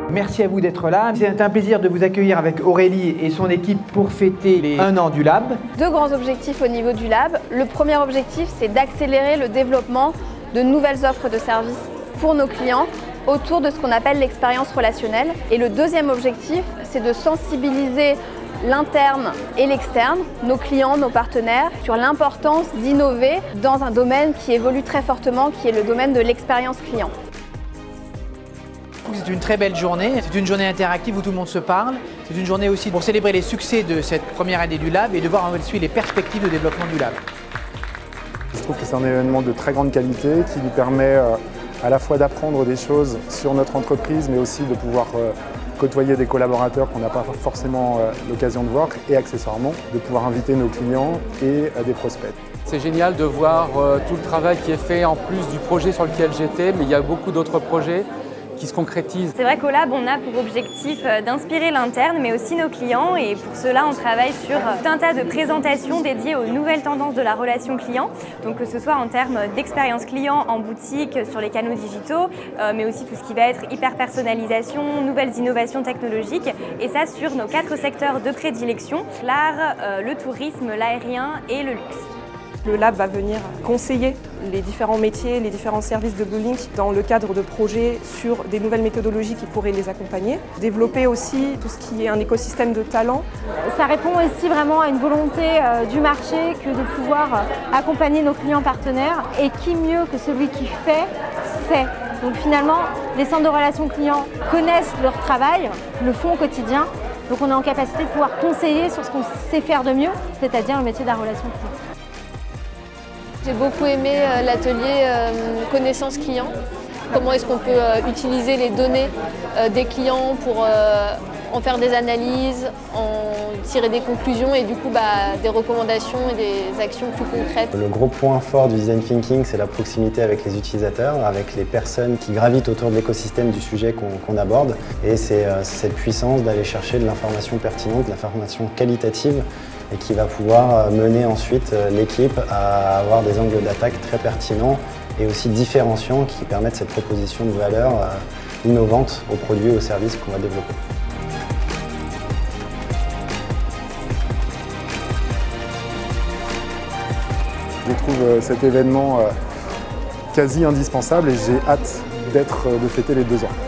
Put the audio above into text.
Merci à vous d'être là. C'est un plaisir de vous accueillir avec Aurélie et son équipe pour fêter les 1 an du Lab. Deux grands objectifs au niveau du Lab. Le premier objectif, c'est d'accélérer le développement de nouvelles offres de services pour nos clients autour de ce qu'on appelle l'expérience relationnelle. Et le deuxième objectif, c'est de sensibiliser l'interne et l'externe, nos clients, nos partenaires, sur l'importance d'innover dans un domaine qui évolue très fortement, qui est le domaine de l'expérience client. C'est une très belle journée, c'est une journée interactive où tout le monde se parle. C'est une journée aussi pour célébrer les succès de cette première année du Lab et de voir ensuite les perspectives de développement du Lab. Je trouve que c'est un événement de très grande qualité qui nous permet à la fois d'apprendre des choses sur notre entreprise, mais aussi de pouvoir côtoyer des collaborateurs qu'on n'a pas forcément l'occasion de voir et accessoirement de pouvoir inviter nos clients et des prospects. C'est génial de voir tout le travail qui est fait en plus du projet sur lequel j'étais, mais il y a beaucoup d'autres projets qui se concrétisent. C'est vrai qu'au Lab, on a pour objectif d'inspirer l'interne, mais aussi nos clients. Et pour cela, on travaille sur tout un tas de présentations dédiées aux nouvelles tendances de la relation client. Donc que ce soit en termes d'expérience client en boutique, sur les canaux digitaux, mais aussi tout ce qui va être hyper-personnalisation, nouvelles innovations technologiques. Et ça sur nos 4 secteurs de prédilection, l'art, le tourisme, l'aérien et le luxe. Le Lab va venir conseiller les différents métiers, les différents services de Bluelink dans le cadre de projets sur des nouvelles méthodologies qui pourraient les accompagner. Développer aussi tout ce qui est un écosystème de talents. Ça répond aussi vraiment à une volonté du marché que de pouvoir accompagner nos clients partenaires. Et qui mieux que celui qui fait, sait. Donc finalement, les centres de relations clients connaissent leur travail, le font au quotidien. Donc on est en capacité de pouvoir conseiller sur ce qu'on sait faire de mieux, c'est-à-dire le métier de la relation client. J'ai beaucoup aimé l'atelier connaissance client. Comment est-ce qu'on peut utiliser les données des clients pour en faire des analyses, en tirer des conclusions et du coup des recommandations et des actions plus concrètes. Le gros point fort du design thinking, c'est la proximité avec les utilisateurs, avec les personnes qui gravitent autour de l'écosystème du sujet qu'on aborde. Et c'est cette puissance d'aller chercher de l'information pertinente, de l'information qualitative, et qui va pouvoir mener ensuite l'équipe à avoir des angles d'attaque très pertinents et aussi différenciants qui permettent cette proposition de valeur innovante aux produits et aux services qu'on va développer. Je trouve cet événement quasi indispensable et j'ai hâte de fêter les 2 ans.